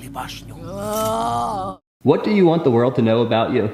ekipaż nią. What do you want the world to know about you?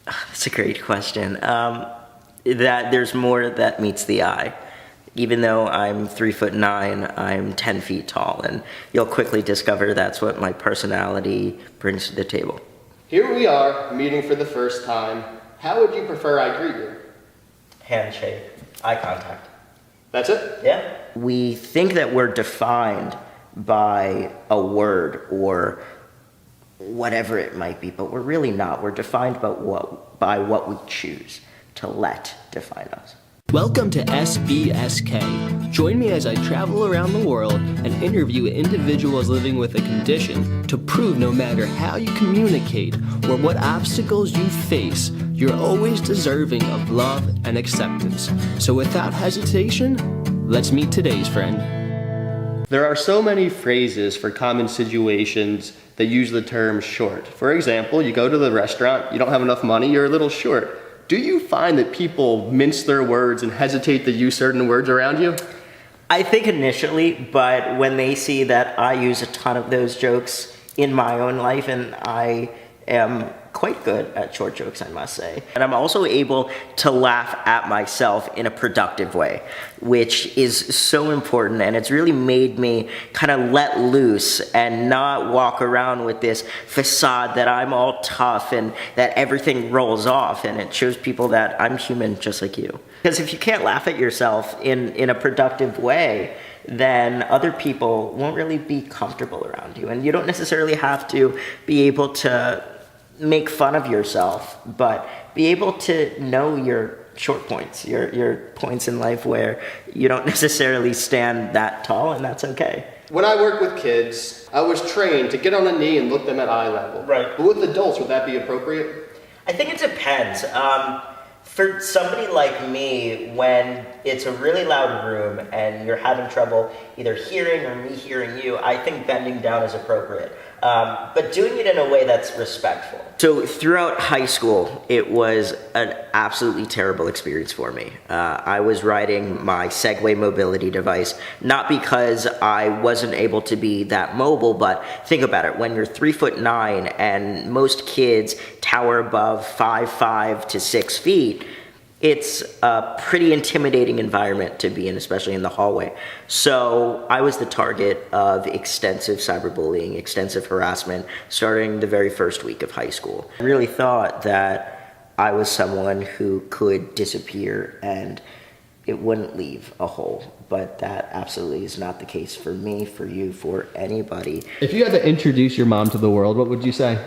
That's a great question. That there's more that meets the eye. Even though I'm 3'9", I'm 10 feet tall, and you'll quickly discover that's what my personality brings to the table. Here we are, meeting for the first time. How would you prefer I greet you? Handshake, eye contact. That's it? Yeah. We think that we're defined by a word or whatever it might be, but we're really not. We're defined by what we choose to let define us. Welcome to SBSK. Join me as I travel around the world and interview individuals living with a condition to prove no matter how you communicate or what obstacles you face, you're always deserving of love and acceptance. So without hesitation, let's meet today's friend. There are so many phrases for common situations that use the term short. For example, you go to the restaurant, you don't have enough money, you're a little short. Do you find that people mince their words and hesitate to use certain words around you? I think initially, but when they see that I use a ton of those jokes in my own life, and I am quite good at short jokes, I must say. And I'm also able to laugh at myself in a productive way, which is so important, and it's really made me kind of let loose and not walk around with this facade that I'm all tough and that everything rolls off, and it shows people that I'm human just like you. Because if you can't laugh at yourself in a productive way, then other people won't really be comfortable around you, and you don't necessarily have to be able to make fun of yourself, but be able to know your short points, your points in life where you don't necessarily stand that tall, and that's okay. When I work with kids, I was trained to get on a knee and look them at eye level. Right. But with adults, would that be appropriate? I think it depends. For somebody like me, when it's a really loud room and you're having trouble either hearing or me hearing you, I think bending down is appropriate. But doing it in a way that's respectful. So throughout high school, it was an absolutely terrible experience for me. I was riding my Segway mobility device, not because I wasn't able to be that mobile, but think about it. When you're 3'9" and most kids tower above 5'5" to 6 feet, it's a pretty intimidating environment to be in, especially in the hallway. So I was the target of extensive cyberbullying, extensive harassment, starting the very first week of high school. I really thought that I was someone who could disappear and it wouldn't leave a hole, but that absolutely is not the case for me, for you, for anybody. If you had to introduce your mom to the world, what would you say?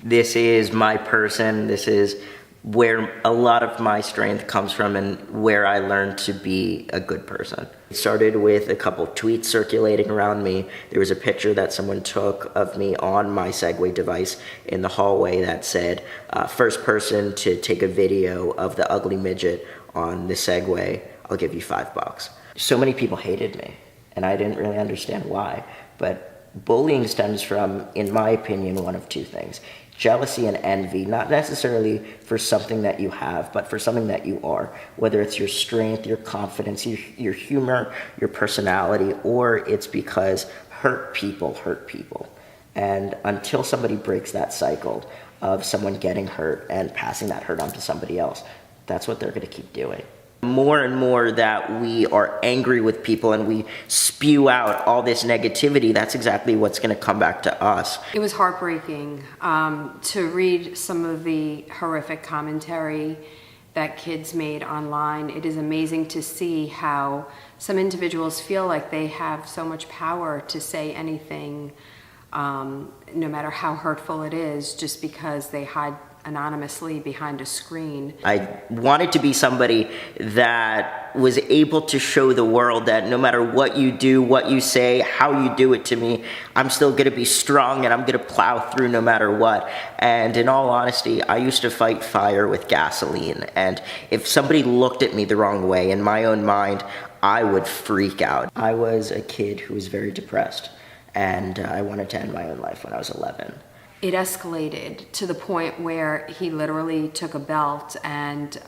This is my person. This is where a lot of my strength comes from and where I learned to be a good person. It started with a couple tweets circulating around me. There was a picture that someone took of me on my Segway device in the hallway that said, first person to take a video of the ugly midget on the Segway, I'll give you $5. So many people hated me, and I didn't really understand why. But bullying stems from, in my opinion, one of two things. Jealousy and envy, not necessarily for something that you have, but for something that you are, whether it's your strength, your confidence, your humor, your personality, or it's because hurt people hurt people. And until somebody breaks that cycle of someone getting hurt and passing that hurt on to somebody else, that's what they're going to keep doing. More and more that we are angry with people and we spew out all this negativity, that's exactly what's going to come back to us. It was heartbreaking to read some of the horrific commentary that kids made online. It is amazing to see how some individuals feel like they have so much power to say anything, no matter how hurtful it is, just because they hide anonymously behind a screen. I wanted to be somebody that was able to show the world that no matter what you do, what you say, how you do it to me, I'm still going to be strong and I'm going to plow through no matter what. And in all honesty, I used to fight fire with gasoline. And if somebody looked at me the wrong way, in my own mind, I would freak out. I was a kid who was very depressed, and I wanted to end my own life when I was 11. It escalated to the point where he literally took a belt and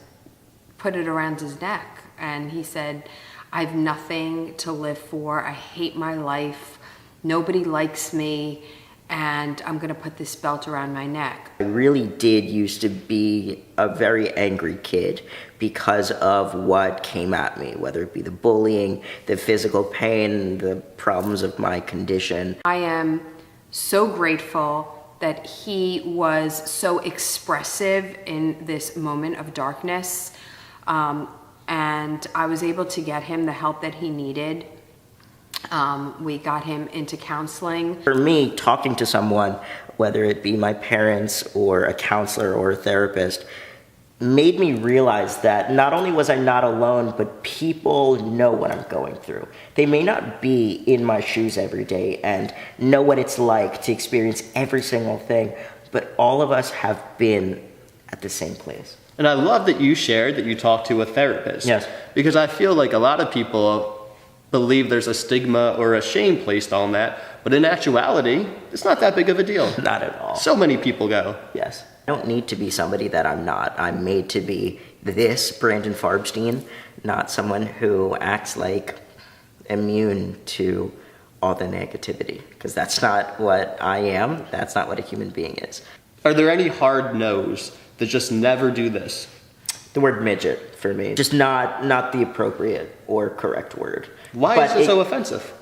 put it around his neck. And he said, I have nothing to live for. I hate my life. nobody likes me, and I'm gonna put this belt around my neck. I really did used to be a very angry kid because of what came at me, whether it be the bullying, the physical pain, the problems of my condition. I am so grateful that he was so expressive in this moment of darkness, and I was able to get him the help that he needed. We got him into counseling. For me, talking to someone, whether it be my parents or a counselor or a therapist, made me realize that not only was I not alone, but people know what I'm going through. They may not be in my shoes every day and know what it's like to experience every single thing, but all of us have been at the same place. And I love that you shared that you talked to a therapist. Yes. Because I feel like a lot of people believe there's a stigma or a shame placed on that, but in actuality, it's not that big of a deal. Not at all. So many people go. Yes. I don't need to be somebody that I'm not. I'm made to be this Brandon Farbstein, not someone who acts like immune to all the negativity, because that's not what I am. That's not what a human being is. Are there any hard no's that just never do this? The word midget for me, just not the appropriate or correct word. Why But is it so offensive?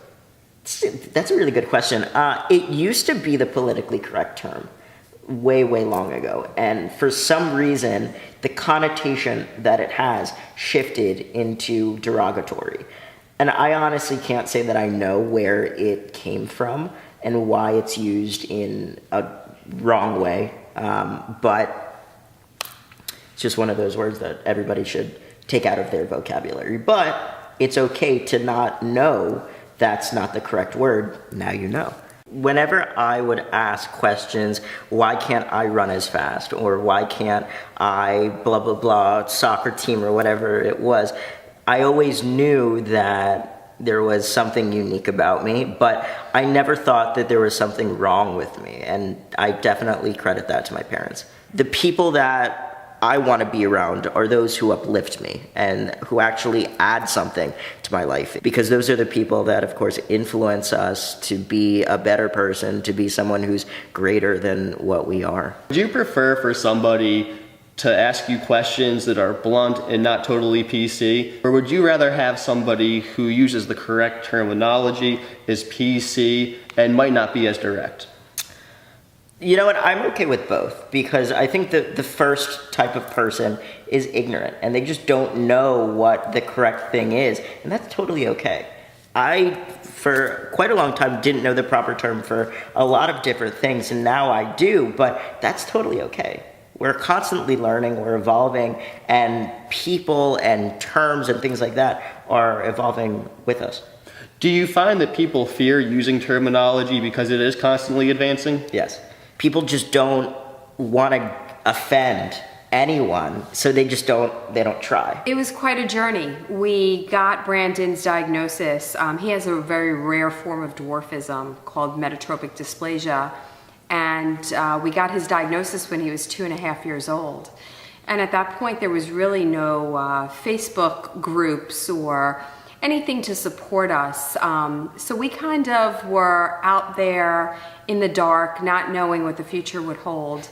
That's a really good question. It used to be the politically correct term way long ago, and for some reason the connotation that it has shifted into derogatory, and I honestly can't say that I know where it came from and why it's used in a wrong way, but it's just one of those words that everybody should take out of their vocabulary. But it's okay to not know that's not the correct word. Now you know. Whenever I would ask questions, why can't I run as fast? Or why can't I blah, blah, blah, soccer team or whatever it was, I always knew that there was something unique about me, but I never thought that there was something wrong with me. And I definitely credit that to my parents. The people that I want to be around are those who uplift me and who actually add something to my life, because those are the people that, of course, influence us to be a better person, to be someone who's greater than what we are. Would you prefer for somebody to ask you questions that are blunt and not totally PC? Or would you rather have somebody who uses the correct terminology, is PC, and might not be as direct? You know what, I'm okay with both, because I think that the first type of person is ignorant and they just don't know what the correct thing is, and that's totally okay. I, for quite a long time, didn't know the proper term for a lot of different things, and now I do, but that's totally okay. We're constantly learning, we're evolving, and people and terms and things like that are evolving with us. Do you find that people fear using terminology because it is constantly advancing? Yes. People just don't want to offend anyone, so they don't try. It was quite a journey. We got Brandon's diagnosis. He has a very rare form of dwarfism called metatropic dysplasia, and we got his diagnosis when he was 2.5 years old. And at that point, there was really no Facebook groups or anything to support us. So we kind of were out there in the dark, not knowing what the future would hold.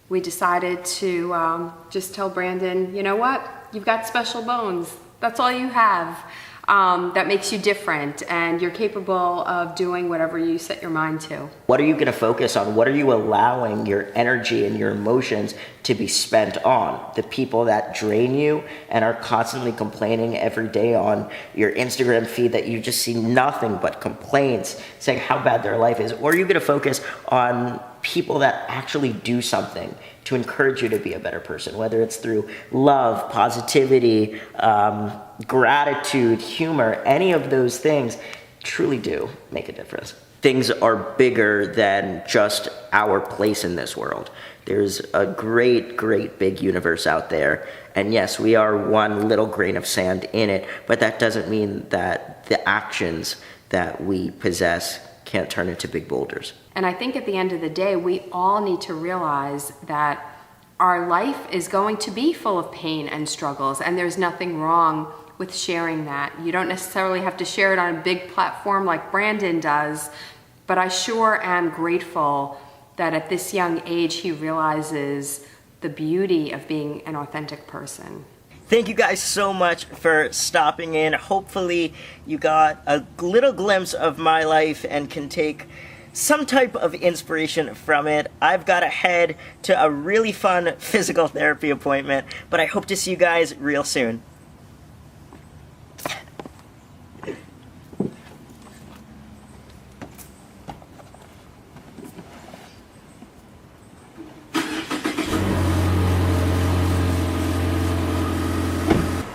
We decided to just tell Brandon, you know what? You've got special bones. That's all you have. That makes you different, and you're capable of doing whatever you set your mind to. What are you going to focus on? What are you allowing your energy and your emotions to be spent on? The people that drain you and are constantly complaining every day on your Instagram feed that you just see nothing but complaints saying how bad their life is? Or are you going to focus on people that actually do something to encourage you to be a better person, whether it's through love, positivity, gratitude, humor? Any of those things truly do make a difference. Things are bigger than just our place in this world. There's a great big universe out there, and yes, we are one little grain of sand in it, but that doesn't mean that the actions that we possess can't turn into big boulders. And I think at the end of the day, we all need to realize that our life is going to be full of pain and struggles, and there's nothing wrong with sharing that. You don't necessarily have to share it on a big platform like Brandon does, But I sure am grateful that at this young age he realizes the beauty of being an authentic person. Thank you guys so much for stopping in. Hopefully you got a little glimpse of my life and can take some type of inspiration from it. I've got to head to a really fun physical therapy appointment, but I hope to see you guys real soon.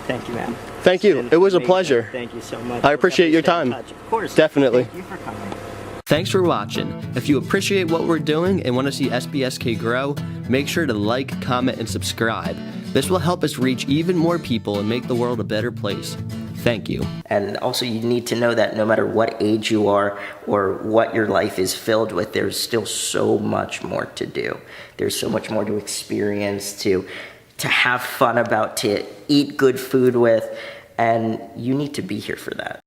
Thank you, man. Thank you. It's been It was a amazing. pleasure. Thank you so much. I appreciate your We'll definitely time. stay in touch. Of course. Definitely. Thank you for coming. Thanks for watching. If you appreciate what we're doing and want to see SBSK grow, make sure to like, comment, and subscribe. This will help us reach even more people and make the world a better place. Thank you. And also you need to know that no matter what age you are or what your life is filled with, there's still so much more to do. There's so much more to experience, to have fun about, to eat good food with, and you need to be here for that.